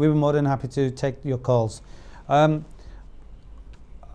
we will be more than happy to take your calls.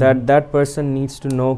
that person needs to know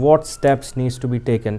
what steps needs to be taken.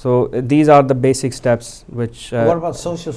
So these are the basic steps which what about social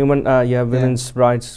human women's rights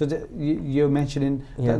So you mentioning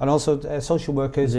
and also social workers,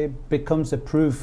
it becomes a proof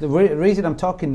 the reason I'm talking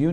you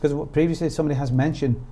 because previously somebody has mentioned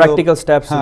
practical steps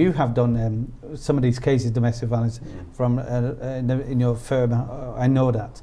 you have done some of these cases domestic violence from in your firm. I know that.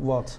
what?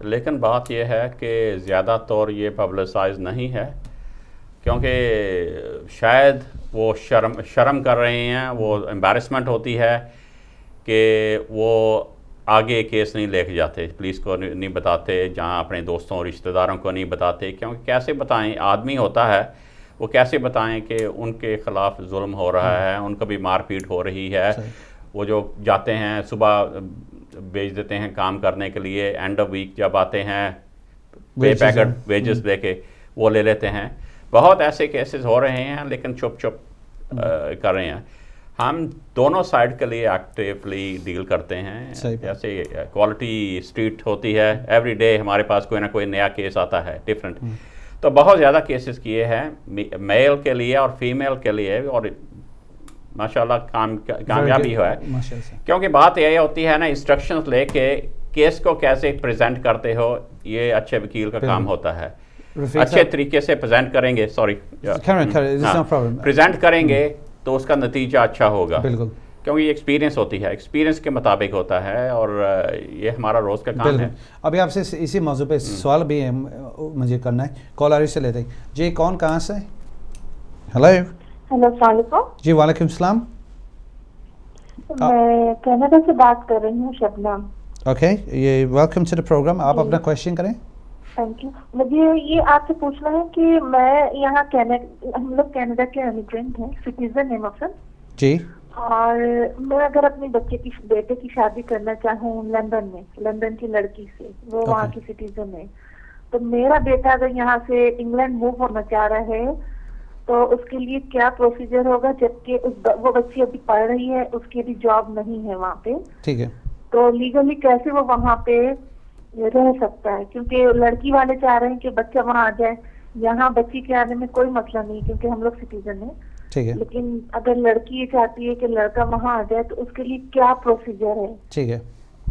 لیکن بات یہ ہے کہ زیادہ طور یہ publicise نہیں ہے، کیونکہ شاید وہ شرم کر رہے ہیں، وہ امبیرسمنٹ ہوتی ہے کہ وہ آگے کیس نہیں لے کے جاتے، پولیس کو نہیں بتاتے، جہاں اپنے دوستوں رشتہ داروں کو نہیں بتاتے، کیونکہ کیسے بتائیں، آدمی ہوتا ہے وہ کیسے بتائیں کہ ان کے خلاف ظلم ہو رہا ہے، ان کو بھی مار پیٹ ہو رہی ہے. وہ جو جاتے ہیں صبح بھیج دیتے ہیں کام کرنے کے لیے، اینڈ آف ویک جب آتے ہیں پے پیکٹ ویجز دے کے وہ لے لیتے ہیں. بہت ایسے کیسز ہو رہے ہیں لیکن چھپ کر رہے ہیں. ہم دونوں سائڈ کے لیے ایکٹیولی ڈیل کرتے ہیں. جیسے کوالٹی اسٹریٹ ہوتی ہے، ایوری ڈے ہمارے پاس کوئی نہ کوئی نیا کیس آتا ہے ڈفرینٹ. تو بہت زیادہ کیسز کیے ہیں میل کے لیے اور فیمیل کے لیے، اور ماشاءاللہ کامیابی ہوا ہے. کیونکہ بات یہ ہوتی ہے نا، انسٹرکشنز لے کے کیس کو کیسے پریزنٹ کرتے ہو، یہ اچھے وکیل کا کام ہوتا ہے. اچھے طریقے سے پریزنٹ کریں گے، پریزنٹ کریں گے تو اس کا نتیجہ اچھا ہوگا. بالکل، کیونکہ یہ ایکسپیرینس ہوتی ہے، ایکسپیرینس کے مطابق ہوتا ہے، اور یہ ہمارا روز کا کام ہے. ابھی آپ سے اسی موضوع پہ سوال بھی مجھے کرنا ہے. کال آ رہی سے لیتے ہیں. جی کون کہاں سے؟ ہیلو السلام علیکم. جی وعلیکم السلام. میں کینیڈا سے بات کر رہی ہوں، شبنم. اوکے، یہ ویلکم ٹو دا پروگرام. آپ اپنا کویشچن کریں. Thank you. مجھے یہ آپ سے پوچھنا ہے کہ میں یہاں ہم لوگ کینیڈا کے امیگرینٹ ہیں، سٹیزن ہیں مثلاً. جی. اور میں اگر اپنے بیٹے کی شادی کرنا چاہوں لندن کی لڑکی سے، وہ وہاں کی سٹیزن ہے، تو میرا بیٹا اگر یہاں سے انگلینڈ موو ہونا چاہ رہا ہے تو اس کے لیے کیا پروسیجر ہوگا؟ جبکہ وہ بچی ابھی پڑھ رہی ہے، اس کی بھی جاب نہیں ہے وہاں پہ. ٹھیک ہے. تو لیگلی کیسے وہ وہاں پہ رہ سکتا ہے؟ کیونکہ لڑکی والے چاہ رہے ہیں کہ بچہ وہاں آ جائے. یہاں بچی کے آنے میں کوئی مسئلہ نہیں کیونکہ ہم لوگ سٹیزن ہیں. ٹھیک ہے. لیکن اگر لڑکی یہ چاہتی ہے کہ لڑکا وہاں آ جائے تو اس کے لیے کیا پروسیجر ہے؟ ٹھیک ہے.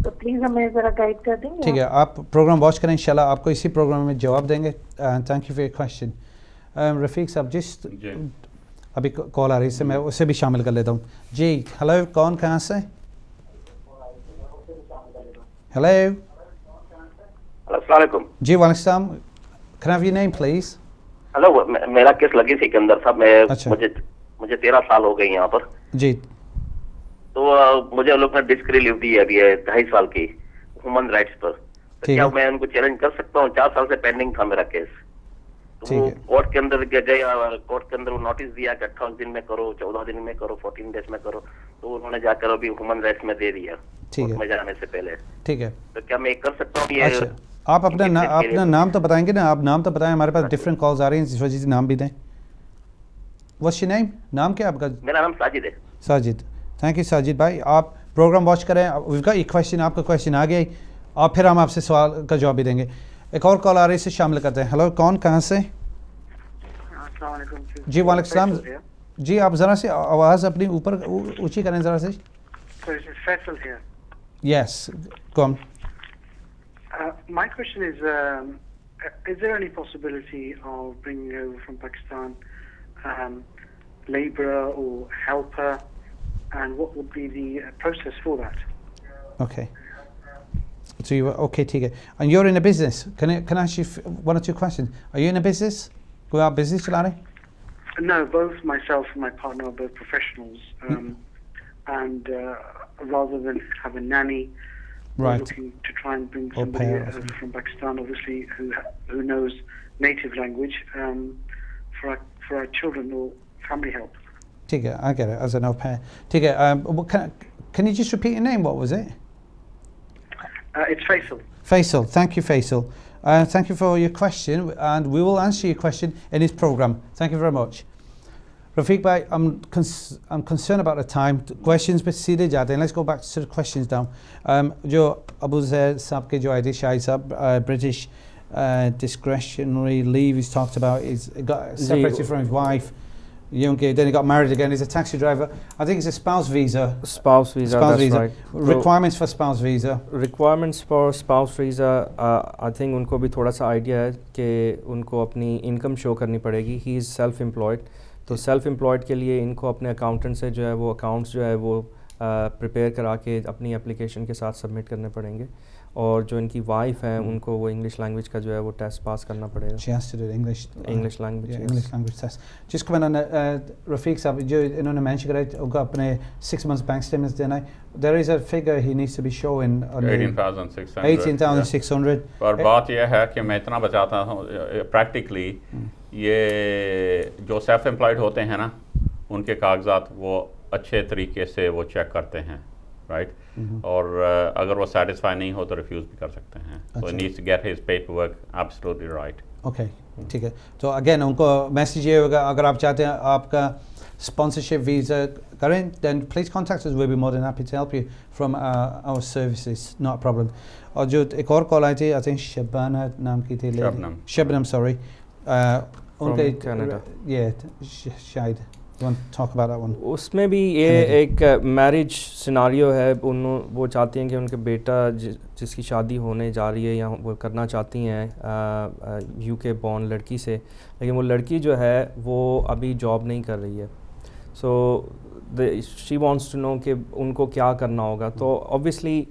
تو پلیز ہمیں ذرا گائیڈ کر دیں گے. ٹھیک ہے، آپ پروگرام واچ کریں، انشاءاللہ آپ کو اسی پروگرام میں جواب دیں گے. Thank you for your question. Rafiq sahib جس ابھی کال آ رہی ہے، میں اسے بھی شامل کر لیتا ہوں. جی ہلو، کون کہاں سے؟ ہلو السلام علیکم. جی وعلیکم السلام. Can I have your name please? Hello, میرا کیس لگی سکندر صاحب. مجھے 13 سال ہو گئے یہاں پر. جی. تو مجھے لوگ نے ڈسک ریلیو دی ہے ابھی 2.5 سال کی ہیومن رائٹس پر. کیا میں ان کو چیلنج کر سکتا ہوں؟ 4 سال سے پینڈنگ تھا میرا کیس. تو وہ کورٹ کے اندر گیا، کورٹ کے اندر وہ نوٹس دیا کہ 28 دن میں کرو، 14 دن میں کرو، 14 ڈیز میں کرو. تو انہوں نے جا کر ابھی ہیومن رائٹس میں دے دیا کورٹ میں جانے سے پہلے. ٹھیک ہے. تو کیا میں کر سکتا ہوں یہ؟ آپ اپنا نام تو بتائیں گے نا؟ آپ نام تو بتائیں، ہمارے پاس ڈفرینٹ کالز آ رہی ہیں، اس وجہ سے نام بھی دیں. What's your name؟ نام کیا آپ کا؟ میرا نام ساجد ہے. ساجد. تھینک یو ساجد بھائی. آپ پروگرام واچ کریں. We've got your question. آپ کا کویشچن آ گیا، اور پھر ہم آپ سے سوال کا جواب بھی دیں گے. ایک اور کال آ رہی ہے، اسے شامل کرتے ہیں. ہلو، کون کہاں سے؟ السلام علیکم. جی وعلیکم السلام. جی آپ ذرا سے آواز اپنی اوپر اونچی کریں ذرا سے. Faisal here. Yes, go on. My question is there any possibility of bringing over from Pakistan labourer or helper, and what would be the process for that? Okay. So you okay, ٹھیک ہے. And you're in a business. Can I ask you one or two questions? Are you in a business? کوئی آپ business چلا رہے ہیں؟ No, both myself and my partner are both professionals, and rather than have a nanny, we're looking to try and bring somebody from Pakistan, obviously, who knows native language, for our children or family help. ٹھیک ہے, I get it, as an au pair. ٹھیک ہے, can you just repeat your name? What was it? It's Faisal. Faisal, thank you Faisal. Thank you for your question, and we will answer your question in this program. Thank you very much. Rafiq bhai, I'm concerned about the time. Questions pe seedhe jate hain. Let's go back to the questions now. Jo Abu Zaid sahab ke jo ID Shahid sahab, British discretionary leave he's talked about, is got separated from his wife. Then he got married again. He's a taxi driver. I think it's a spouse visa. Spouse visa, that's right. Requirements for spouse visa. Requirements for spouse visa, I think unko bhi thoda sa idea hai کہ ان کو اپنی income شو کرنی پڑے گی. ہی is self employed. تو self employed کے لیے ان کو اپنے اکاؤنٹنٹ سے جو ہے وہ اکاؤنٹس جو ہے وہ پریپیئر کرا کے اپنی اپلیکیشن کے ساتھ سبمٹ کرنے پڑیں گے. اور جو ان کی وائف ہیں ان کو وہ انگلش لینگویج کا جو ہے وہ ٹیسٹ پاس کرنا پڑے گا. She has to do English language. English language test. جس کو میں نے رفیق صاحب جو انہوں نے مینشن کرا ان کو اپنے 6 months بینک اسٹیٹمنٹس دینا ہے. There is a figure he needs to be showing 18,600. اور بات یہ ہے کہ میں اتنا بچاتا ہوں پریکٹیکلی یہ جو سیلف امپلائڈ ہوتے ہیں نا ان کے کاغذات وہ اچھے طریقے سے وہ چیک کرتے ہیں رائٹ اور اگر وہ سیٹسفائی نہیں ہو تو ریفیوز بھی کر سکتے ہیں. So he needs to get his paperwork absolutely right. Okay ٹھیک ہے. تو اگین ان کو میسیج یہ ہوگا اگر آپ چاہتے ہیں آپ کا sponsorship visa کریں then please contact us, we'll be more than happy to help you from our services, not a problem. اور جو ایک اور کال آئی تھی I think شبانہ نام کی تھی شبنم sorry ان کے شاید talk about that one. اس میں بھی یہ ایک میرج سیناریو ہے. وہ چاہتی ہیں کہ ان کے بیٹا جس کی شادی ہونے جا رہی ہے یا وہ کرنا چاہتی ہیں UK بورن لڑکی سے, لیکن وہ لڑکی جو ہے وہ ابھی جاب نہیں کر رہی ہے. سو شی وانٹس ٹو نو کہ ان کو کیا کرنا ہوگا. تو اوبویسلی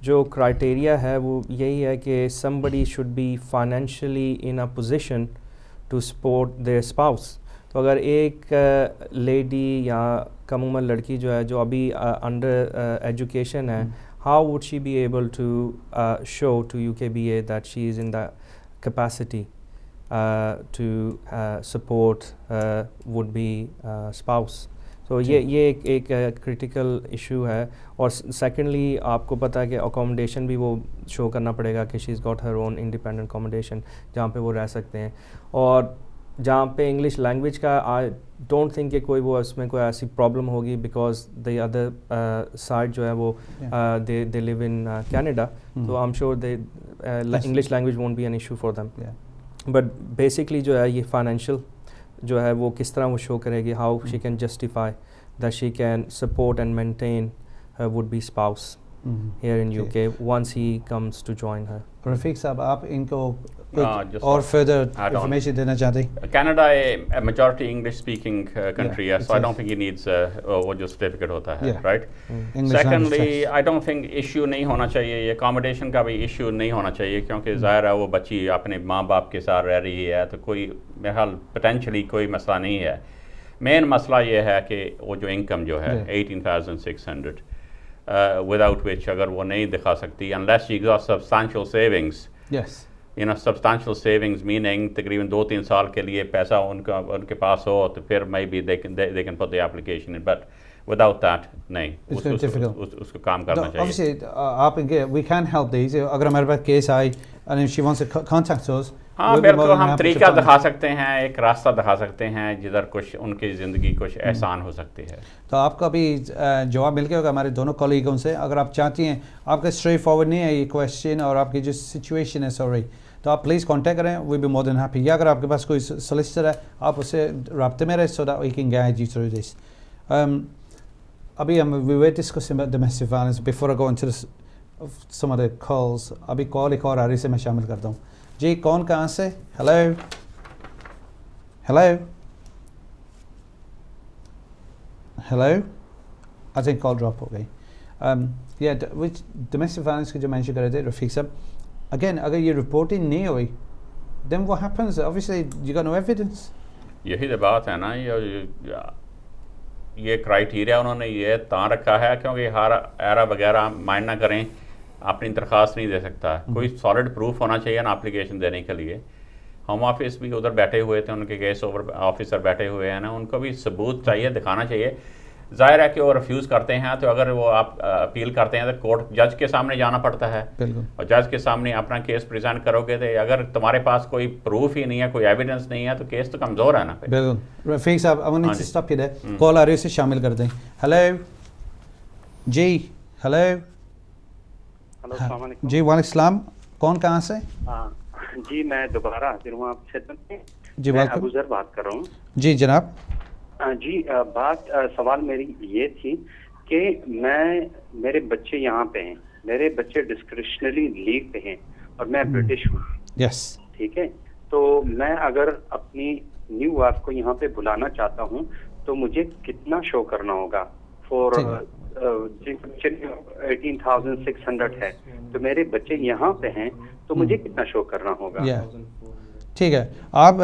جو کرائٹیریا ہے وہ یہی ہے کہ somebody should be financially in a position to support their spouse. تو اگر ایک لیڈی یا کم عمر لڑکی جو ہے جو ابھی انڈر ایجوکیشن ہے, how would she be able to show to UKBA that she is in the capacity to support would be spouse. تو یہ ایک کرٹیکل ایشو ہے. اور سیکنڈلی آپ کو پتہ ہے کہ اکوموڈیشن بھی وہ شو کرنا پڑے گا کہ she has got her own independent accommodation جہاں پہ وہ رہ سکتے ہیں. اور جہاں پہ انگلش لینگویج کا آئی ڈونٹ تھنک کہ کوئی وہ اس میں کوئی ایسی پرابلم ہوگی بیکاز دی ادر سائڈ جو ہے وہ دے لیو ان کینیڈا. تو I am sure they English language won't be an issue for them. But basically جو ہے یہ فائنینشیل جو ہے وہ کس طرح وہ شو کرے گی, how she can justify that she can support and maintain would be spouse here in UK once he comes to join her. Rafiq صاحب آپ ان کو اور further information دینا چاہتے ہیں؟ Canada a majority English speaking country ہے, so I don't think he needs وہ جو certificate ہوتا ہے right. Secondly I don't think issue نہیں ہونا چاہیے, یہ accommodation کا بھی issue نہیں ہونا چاہیے کیونکہ ظاہر ہے وہ بچی اپنے ماں باپ کے ساتھ رہ رہی ہے تو کوئی میرے خیال potentially کوئی مسئلہ نہیں ہے. مین مسئلہ یہ ہے کہ وہ جو انکم جو ہے 18,600 without which اگر وہ نہیں دکھا سکتی unless she got substantial savings. Yes. You know substantial savings meaning تقریباً 2-3 سال کے لیے پیسہ ان کے پاس ہو تو پھر maybe they can put the application in, but without that نہیں اس کو کام کرنا چاہیے. Obviously آپ we can help these. اگر ہمارے پاس case I and if she wants to contact us, ہاں بالکل ہم طریقہ دکھا سکتے ہیں, ایک راستہ دکھا سکتے ہیں جدھر کچھ ان کی زندگی کچھ احسان ہو سکتی ہے. تو آپ کا بھی جواب مل گیا ہوگا ہمارے دونوں کولیگوں سے. اگر آپ چاہتی ہیں آپ کا اسٹریٹ فارورڈ نہیں ہے یہ کویشچن اور آپ کی جو سچویشن ہے سوری تو آپ پلیز کانٹیکٹ کریں, وی بی مور دین ہیپی. یا اگر آپ کے پاس کوئی سولیسٹر ہے آپ اس سے رابطے میں رہیں so that we can guide you through this. ابھی ہم we were discussing about domestic violence before I go into some of the calls. ابھی کال ایک اور آ رہی سے میں شامل کرتا ہوں. جی کون کہاں سے؟ Hello hello hello I think call drop ہو گئی. یا ڈومیسٹک وائلنس کی جو مینشن کر رہے تھے رفیق صاحب, اگین اگر یہ رپورٹنگ نہیں ہوئی دین what happens? Obviously you got no evidence. یہی بات ہے نا, یہ کرائٹیریا انہوں نے یہ تاں رکھا ہے کیونکہ ہر ایرا وغیرہ مائنڈ نہ کریں اپنی درخواست نہیں دے سکتا. کوئی سالڈ پروف ہونا چاہیے نا اپلیکیشن دینے کے لیے. ہوم آفس بھی ادھر بیٹھے ہوئے تھے, ان کے کیس آفیسر بیٹھے ہوئے ہیں نا, ان کو بھی ثبوت چاہیے, دکھانا چاہیے. ظاہر ہے کہ وہ ریفیوز کرتے ہیں تو اگر وہ آپ اپیل کرتے ہیں تو کورٹ جج کے سامنے جانا پڑتا ہے اور جج کے سامنے اپنا کیس پریزنٹ کرو گے تو اگر تمہارے پاس کوئی پروف ہی نہیں ہے, کوئی ایویڈنس نہیں ہے تو کیس تو کمزور ہے نا. بالکل رفیق صاحب I want to stop you there. کال آ رہی ہے اسے شامل کر دیں. ہیلو جی ہیلو السلام علیکم. جی وعلیکم السلام. کون کہاں سے؟ جی میں دوبارہ حاضر ہوں آپ خدمت میں. جی میں ابو ذر بات کر رہا ہوں. جی جناب. جی سوال میری یہ تھی کہ میرے بچے یہاں پہ ہیں, میرے بچے ڈسکریشنری لیو پہ ہیں اور میں برٹش ہوں. یس ٹھیک ہے. تو میں اگر اپنی نیو وائف کو یہاں پہ بلانا چاہتا ہوں تو مجھے کتنا شو کرنا ہوگا فور جن کے 18,600 ہے تو میرے بچے یہاں پہ ہیں تو مجھے کتنا شو کرنا ہوگا؟ ٹھیک ہے آپ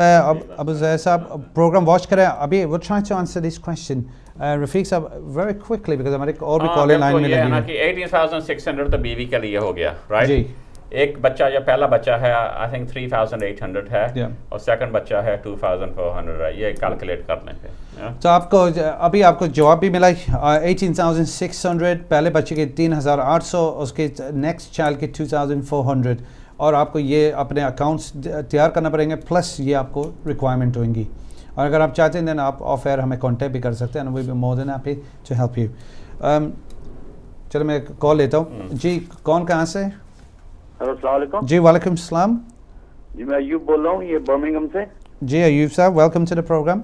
ابو زید صاحب پروگرام واچ کریں ابھی وہ trying to answer this question Rafiq sahib very quickly because ہمارے اور بھی کال لائن میں لگی ہے. 18,600 تو بیوی کے لیے ہو گیا رائٹ. ایک بچہ جو پہلا بچہ ہے آئی تھنک 3,800 ہے اور سیکنڈ بچہ ہے 2,400 ہے. یہ کیلکولیٹ کر لیں پھر. تو آپ کو ابھی آپ کو جواب بھی ملا 18,600 پہلے بچے کے 3,800 اس کے نیکسٹ چائلڈ کے 2,400 اور آپ کو یہ اپنے اکاؤنٹس تیار کرنا پڑیں گے پلس یہ آپ کو ریکوائرمنٹ ہوئیں گی. اور اگر آپ چاہتے ہیں دین آپ آف ایئر ہمیں کانٹیکٹ بھی کر سکتے ہیں. We be more than happy to help you. چلو میں کال لیتا ہوں. جی کون کہاں سے؟ السلام علیکم. جی وعلیکم السلام. جی میں ایوب بول رہا ہوں یہ برمنگھم سے. جی ایوب صاحب ویلکم ٹو دا پروگرام.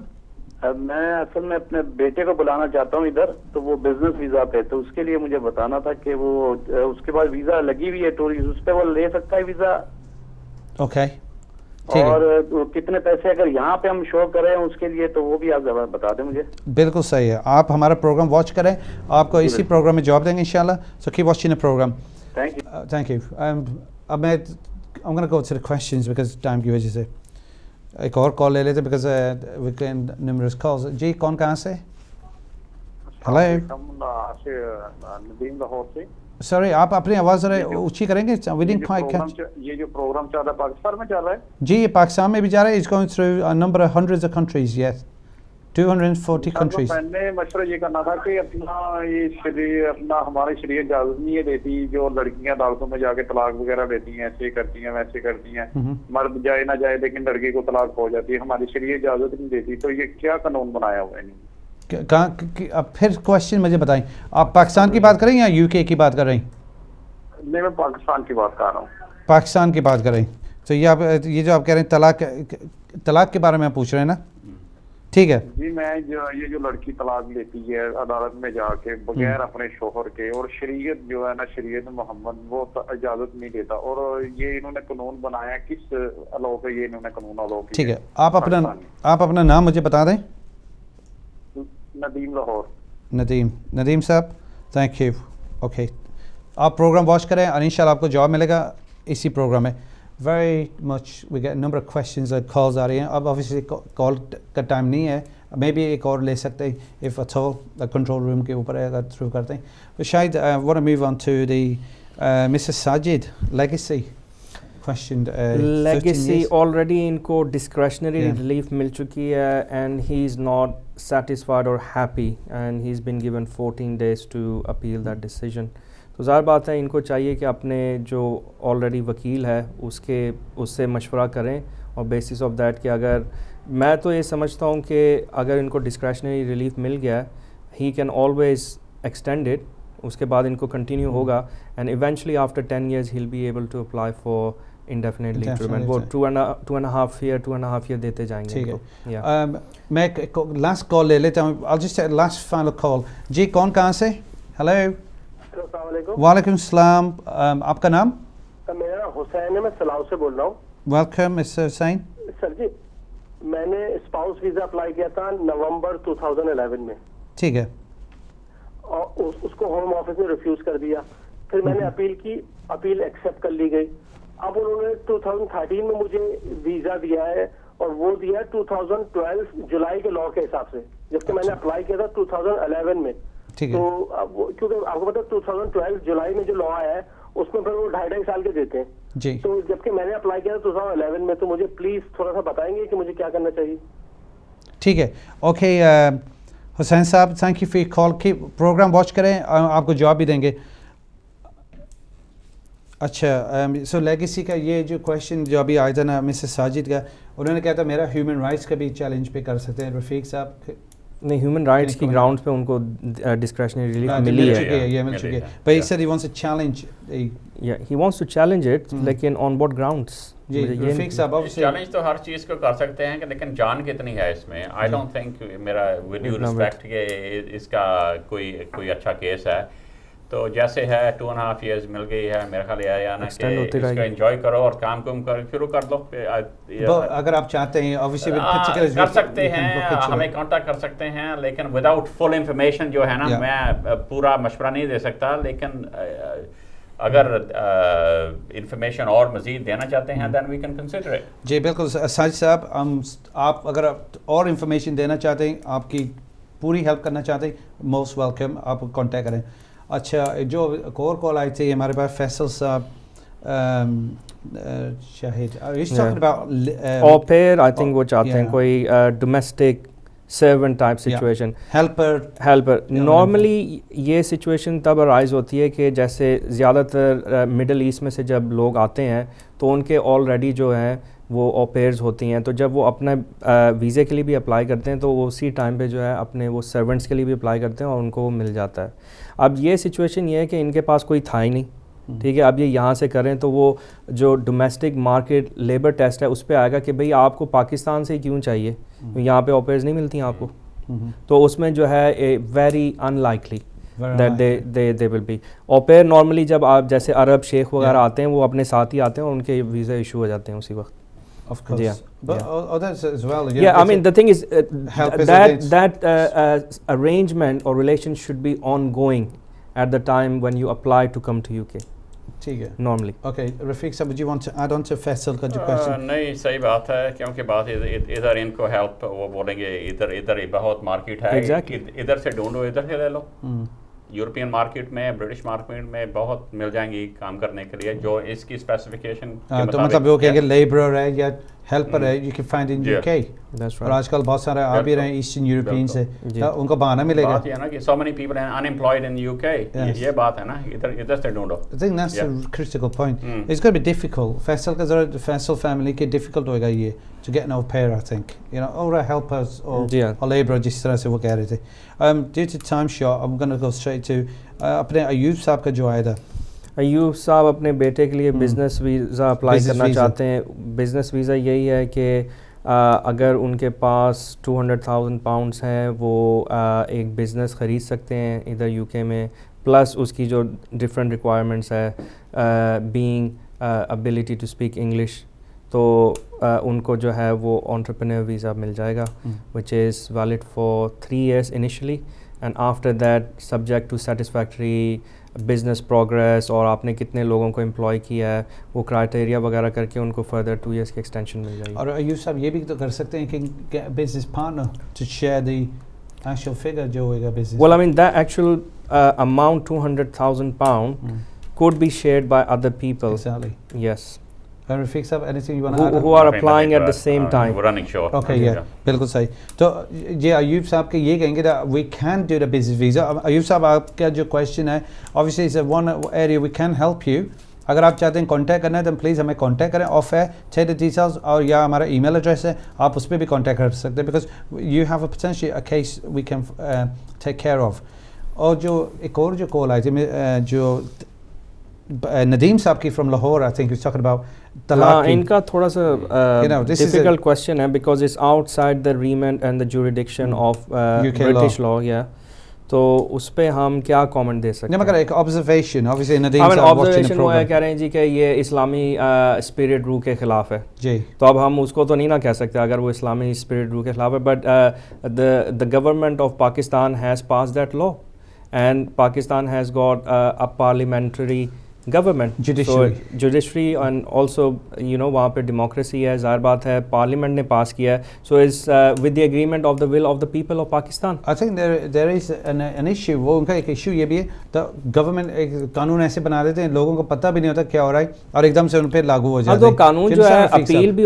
میں اصل میں اپنے بیٹے کو بلانا چاہتا ہوں ادھر تو وہ بزنس ویزا پہ تو اس کے لیے مجھے بتانا تھا کہ وہ اس کے بعد ویزا لگی ہوئی ہے ٹورسٹ اس پہ وہ لے سکتا ہے ویزا؟ اوکے اور کتنے پیسے اگر یہاں پہ ہم شو کریں اس کے لیے تو وہ بھی آپ بتا دیں مجھے. بالکل صحیح ہے. آپ ہمارا پروگرام واچ کریں آپ کو اسی پروگرام میں جواب دیں گے انشاءاللہ. So keep watching the programme. Thank you. اب میں I'm going to go to the questions because time کی وجہ سے ایک اور کال لے لیتے because we can numerous calls. جی کون کہاں سے؟ ہلو ندیم لاہور سے. سوری آپ اپنی آواز ذرا اونچی کریں گے. We didn't quite catch. یہ جو پروگرام چل رہا ہے پاکستان میں چل رہا ہے؟ جی یہ پاکستان میں بھی جا رہا ہے. It's going through a number of hundreds of countries. Yes 240 countries. میں نے مشورہ یہ کرنا تھا کہ اپنا ہماری شریعت اجازت نہیں دیتی جو لڑکیاں عدالتوں میں جا کے طلاق وغیرہ دیتی ہیں ایسے کرتی ہیں ویسے کرتی ہیں مرد جائے نہ جائے لیکن لڑکی کو طلاق ہو جاتی ہے. ہماری شریعت اجازت نہیں دیتی تو یہ کیا قانون بنایا ہوا ہے؟ اب پھر کوشچن مجھے بتائیں آپ پاکستان کی بات کریں یا یو کے کی بات کر رہے ہیں؟ نہیں میں پاکستان کی بات کر رہا ہوں. پاکستان کی بات کر رہے ہیں. تو یہ جو آپ کہہ رہے ہیں طلاق کے بارے میں آپ پوچھ رہے ہیں نا؟ ٹھیک ہے جی میں یہ جو لڑکی طلاق لیتی ہے عدالت میں جا کے بغیر اپنے شوہر کے اور شریعت جو ہے نا شریعت محمد وہ اجازت نہیں دیتا اور یہ انہوں نے قانون بنایا کس الو پہ یہ انہوں نے قانون الو کیا؟ ٹھیک ہے آپ اپنا نام مجھے بتا دیں. ندیم لاہور. ندیم صاحب تھینک یو. اوکے آپ پروگرام واچ کریں اور انشاءاللہ آپ کو جواب ملے گا اسی پروگرام میں. Very much we get a number of questions and calls آ رہی ہیں. اب obviously کال کا ٹائم نہیں ہے. مے بی ایک اور لے سکتے ہیں if at all control room کے اوپر اگر تھرو کرتے ہیں. تو شاید want to move on to the Mrs. Sajid legacy question. Legacy already ان کو discretionary relief مل چکی ہے and he is not satisfied or happy and he's been given 14 days to appeal that decision. تو ظاہر بات ہے ان کو چاہیے کہ اپنے جو آلریڈی وکیل ہے اس سے مشورہ کریں اور بیسس آف دیٹ کہ اگر میں تو یہ سمجھتا ہوں کہ اگر ان کو ڈسکریشنری ریلیف مل گیا he can always extend it. اس کے بعد ان کو کنٹینیو ہوگا and eventually after 10 years he'll be able to apply for indefinite leave to remain. وہ 2.5 year دیتے جائیں گے. میں لاسٹ کال لے لیتا ہوں. I'll just take last final call. جی کون کہاں سے؟ ہلو السلام علیکم. وعلیکم السلام. آپ کا نام؟ میرا نام حسین ہے. میں سلاؤ سے بول رہا ہوں. ویلکم مسٹر حسین. سر جی میں نے اسپاؤس ویزا اپلائی کیا تھا نومبر 2011 میں. ٹھیک ہے. اور اس کو ہوم آفس نے ریفیوز کر دیا. پھر میں نے اپیل کی اپیل ایکسیپٹ کر لی گئی. اب انہوں نے 2013 میں مجھے ویزا دیا ہے اور وہ دیا 2012 جولائی کے لاء کے حساب سے جبکہ میں نے اپلائی کیا تھا 2011 میں. تو کیونکہ آپ کو پتا 2012 جولائی میں جو لاء آیا ہے اس میں پھر وہ 2.5 سال کے دیتے ہیں. تو جبکہ میں نے اپلائی کیا تھا 2011 میں. تو مجھے پلیز تھوڑا سا بتائیں گے کہ مجھے کیا کرنا چاہیے؟ ٹھیک ہے. اوکے حسین صاحب thank you for your call. کی پروگرام واچ کریں آپ کو جواب بھی دیں گے. اچھا سو لیگیسی کا یہ جو کویشچن جو ابھی آیا تھا نا مسز ساجد کا انہوں نے کہا تھا میرا ہیومن رائٹس کا بھی چیلنج پہ کر سکتے ہیں. رفیق صاحب نہیں ہیومن رائٹس کی گراؤنڈ پہ ان کو ڈسکریشنری ریلیف ملی ہے. یہ مل چکی ہے. But he said he wants to challenge. Yeah, he wants to challenge it. لیکن on what grounds? جی رفیق صاحب چیلنج تو ہر چیز کو کر سکتے ہیں لیکن جان کتنی ہے اس میں. I don't think میرا with due respect کہ اس کا کوئی اچھا کیس ہے. تو جیسے ہے 2.5 years مل گئی ہے میرا خیال یہ ہے نا کہ اس کو انجوائے کرو اور کام شروع کر دو. اگر آپ چاہتے ہیں کر سکتے ہیں, ہمیں کانٹیکٹ کر سکتے ہیں, لیکن وداؤٹ فل انفارمیشن جو ہے نا میں پورا مشورہ نہیں دے سکتا, لیکن اگر انفارمیشن اور مزید دینا چاہتے ہیں then we can consider it. جی بالکل ساجد صاحب, آپ اگر اور انفارمیشن دینا چاہتے ہیں, آپ کی پوری ہیلپ کرنا چاہتے ہیں, موسٹ ویلکم, آپ کانٹیکٹ کریں. اچھا, جو ایک اور کال آئی تھی ہمارے پاس فیصل صاحب شاہد, au pair I think وہ چاہتے ہیں کوئی domestic servant type situation, helper. Normally یہ سچویشن تب ارائز ہوتی ہے کہ جیسے زیادہ تر مڈل ایسٹ میں سے جب لوگ آتے ہیں تو ان کے آلریڈی جو ہیں وہ او پیئرز ہوتی ہیں, تو جب وہ اپنا ویزے کے لیے بھی اپلائی کرتے ہیں تو وہ اسی ٹائم پہ جو ہے اپنے وہ سرونٹس کے لیے بھی اپلائی کرتے ہیں اور ان کو وہ مل جاتا ہے. اب یہ سچویشن یہ ہے کہ ان کے پاس کوئی تھا ہی نہیں, ٹھیک ہے. اب یہ یہاں سے کریں تو وہ جو ڈومیسٹک مارکیٹ لیبر ٹیسٹ ہے اس پہ آئے گا کہ بھئی آپ کو پاکستان سے کیوں چاہیے, یہاں پہ او پیئرز نہیں ملتی ہیں آپ کو. تو اس میں جو ہے very in likely that they will be au pair. Normally جب آپ جیسے عرب شیخ وغیرہ آتے ہیں وہ اپنے ساتھ ہی آتے ہیں اور ان کے ویزا ایشو ہو جاتے ہیں اسی وقت. Of course. But others as well. Yeah, I mean the thing is that arrangement or relation should be ongoing at the time when you apply to come to UK. ٹھیک ہے normally. Okay, Rafiq sir, would you want to add on to Faisal کا جو question? نہیں, صحیح بات ہے, کیونکہ بات ادھر ان کو ہیلپ وہ بولیں گے ادھر بہت مارکیٹ ہے, ادھر سے ڈھونڈو, ادھر سے لے لو. یورپین مارکیٹ میں, برٹش مارکیٹ میں بہت مل جائیں گی کام کرنے کے لیے جو اس کی اسپیسیفکیشن. تو مطلب وہ کہیں گے لیبرر ہے یا ہیلپر ہے, you can find in UK. اور آج کل بہت سارے آ بھی رہے ہیں ایسٹرن یورپین سے, ان کو بہانہ ملے گا. بات یہ ہے نا کہ so many people are unemployed in UK. یہ بات ہے نا, ادھر سے ڈھونڈو. I think that's a critical point. It's going to be difficult. Faisal کا ذرا Faisal family کے difficult ہوئے گا یہ to get an au pair, I think. You know, or helpers or laborer جس طرح سے وہ کہہ رہے تھے. Due to time short, I'm going to go straight to اپنے ایوب صاحب کا جو آیا تھا. ایوب صاحب اپنے بیٹے کے لیے بزنس ویزا اپلائی کرنا چاہتے ہیں. بزنس ویزا یہی ہے کہ اگر ان کے پاس 200,000 پاؤنڈس ہیں وہ ایک بزنس خرید سکتے ہیں ادھر UK میں, پلس اس کی جو ڈفرینٹ ریکوائرمنٹس ہے being ability to speak English, تو ان کو جو ہے وہ انٹرپرینور ویزا مل جائے گا which is valid for 3 years initially and after that subject to satisfactory business progress اور آپ نے کتنے لوگوں کو امپلائی کیا ہے وہ کرائٹیریا وغیرہ کر کے ان کو فردر 2 years کی ایکسٹینشن مل جائے گی. اور ایوب صاحب یہ بھی تو کر سکتے ہیں کہ business partner to share the actual figure جو ہوگا business. Well, I mean that actual amount 200,000 pound could be shared by other people. Exactly. Yes. Rafiq sahab, anything you want to add? Who are applying at the same time. We're running short. Okay, yeah. بالکل صحیح. تو یہ ایوب صاحب کے یہ کہیں گے that we can do the business visa. Ayub صاحب آپ کا جو question ہے obviously it's one area we can help you. اگر آپ چاہتے ہیں کانٹیکٹ کرنا ہے تو پلیز ہمیں کانٹیکٹ کریں, آف ہے take the details, اور یا ہمارا ای میل ایڈریس ہے, آپ اس پہ بھی کانٹیکٹ کر سکتے ہیں because you have a potentially a case we can take care of. اور جو ایک اور جو کال آئی تھی جو ندیم صاحب کی from Lahore, I think he's talking about طلاق. ان کا تھوڑا سا ڈیفیکلٹ کوشچن ہے because it's outside the remit and the jurisdiction of British law, یا تو اس پہ ہم کیا کامنٹ دے سکتے ہیں. مگر ایک آبزرویشن obviously ندیم صاحب آبزرویشن وہ ہے کہہ رہے ہیں جی کہ یہ اسلامی اسپرٹ رو کے خلاف ہے جی, تو اب ہم اس کو تو نہیں نہ کہہ سکتے اگر وہ اسلامی اسپرٹ رو کے خلاف ہے, but the government of Pakistan has passed that law and Pakistan has got a parliamentary government, judiciary and also you know وہاں پہ ڈیموکریسی ہے, ظاہر بات ہے پارلیمنٹ نے پاس کیا ہے, so it's with the agreement of the will of the people of Pakistan. I think there is an issue. وہ ان کا ایک ایشو یہ بھی ہے تو گورنمنٹ ایک قانون ایسے بنا دیتے ہیں لوگوں کو پتہ بھی نہیں ہوتا کیا ہو رہا ہے اور ایک دم سے ان پہ لاگو ہو جاتا ہے. تو قانون جو ہے اپیل بھی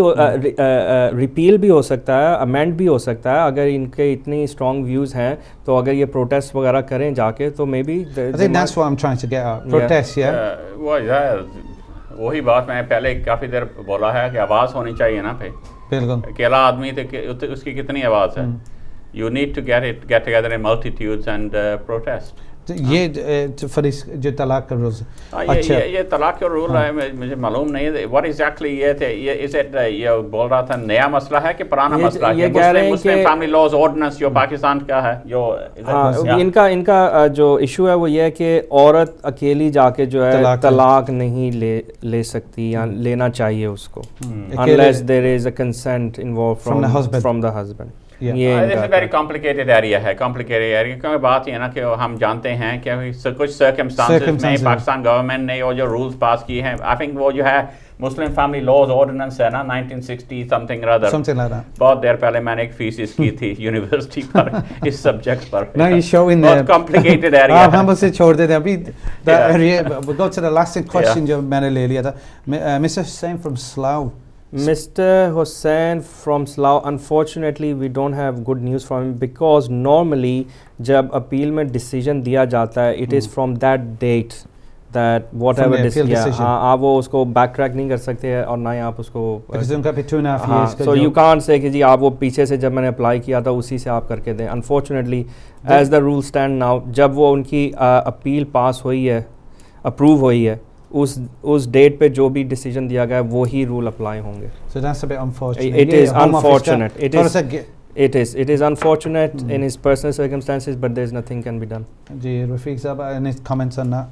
ریپیل بھی ہو سکتا ہے, امینڈ بھی ہو سکتا ہے, اگر ان کے اتنی اسٹرانگ ویوز ہیں تو اگر یہ پروٹیسٹ وغیرہ کریں جا کے تو maybe I think that's what I'm trying to get at. Protest, yeah. وہی بات میں پہلے کافی دیر بولا ہے کہ آواز ہونی چاہیے نا پہ, بالکل اکیلا آدمی اس کی کتنی آواز ہے. You need to get together in multitudes and protest. یہ جو طلاق کا رول یہ طلاق کا رول ہے مجھے معلوم نہیں ہے what exactly یہ تھے یہ بول رہا تھا نیا مسئلہ ہے کہ پرانا مسئلہ ہے مسلم فیملی لاز آرڈیننس جو پاکستان کا ہے جو ان کا جو ایشو ہے وہ یہ ہے کہ عورت اکیلی جا کے جو ہے طلاق نہیں لے سکتی یا لینا چاہیے اس کو unless there is a consent involved from the husband. Very complicated area ہے کیونکہ بات یہ نا کہ ہم جانتے ہیں کہ کچھ سرکمسٹانسز میں پاکستان گورنمنٹ نے جو رولز پاس کیے ہیں آئی تھنک وہ جو ہے مسلم فیملی لاز آرڈیننس ہے نا 1960 سمتھنگ بہت دیر پہلے میں نے ایک تھیسس کی تھی یونیورسٹی پر اس سبجیکٹ پر بہت کمپلیکیٹڈ ایریا ہے. ہم اسے چھوڑ دیتے ہیں ابھی go to the last question جو میں نے لے لیا تھا. Mister Hussain from Slough. Mr. Hussain from Slough, unfortunately we don't have good news from him because normally جب appeal میں decision دیا جاتا ہے it is from that date that whatever decision آپ وہ اس کو back track نہیں کر سکتے اور نہ ہی آپ اس کو so you can't say کہ جی آپ وہ پیچھے سے جب میں نے اپلائی کیا تھا اسی سے آپ کر کے دیں. Unfortunately as the rule stand now جب وہ ان کی appeal پاس ہوئی ہے اپروو ہوئی ہے اس ڈیٹ پہ جو بھی ڈیسیجن دیا گیا ہے وہی رول اپلائی ہوں گے. So that's a bit unfortunate. It is unfortunate. It is unfortunate in his personal circumstances, but there is nothing can be done. جی رفیق صاحب any comments on that?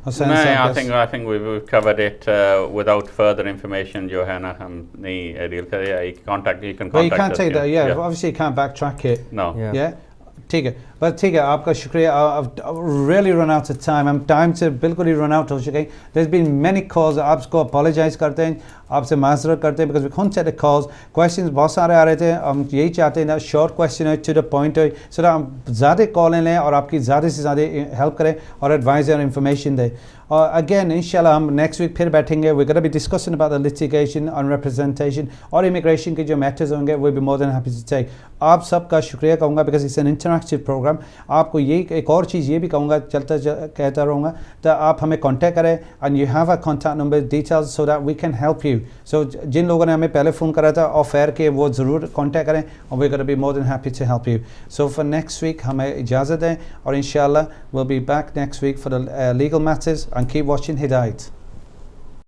I think we've covered it without further information جو ہے نا hum nahi deal kare you can contact us. You can't say that, yeah. Obviously you can't backtrack it. No. Yeah. ٹھیک ہے بس ٹھیک ہے آپ کا شکریہ. Really run out of time. ہم ٹائم سے بالکل ہی رن آؤٹ ہو چکے ہیں. دیر بین مینی کالز. آپ اس کو اپالوجائز کرتے ہیں آپ سے معذرت کرتے ہیں because we can't take calls. Questions بہت سارے آ رہے تھے. ہم یہی چاہتے ہیں نا شارٹ کویشچن ہے ٹو دا پوائنٹ ہے سو ہم زیادہ کالیں لیں اور آپ کی زیادہ سے زیادہ ہیلپ کریں اور ایڈوائز اور انفارمیشن دیں. اور اگین انشاءاللہ ہم نیکسٹ ویک پھر بیٹھیں گے. We gonna be discussing about the litigation on representation اور امیگریشن کے جو میٹرز ہوں گے we be more than happy to take. آپ سب کا شکریہ کہوں گا because it's an interactive programme. آپ کو یہی ایک اور چیز یہ بھی کہوں گا چلتا کہتا رہوں گا تو آپ ہمیں کانٹیکٹ کریں and you have a contact number details so that we can help you. So جن لوگوں نے ہمیں پہلے فون کرا تھا آف ایئر کے وہ ضرور کانٹیکٹ کریں اور we gonna be more than happy to help you. So for next week ہمیں اجازت دیں اور انشاءاللہ we'll be back next week for the legal matters and keep watching Hidayat.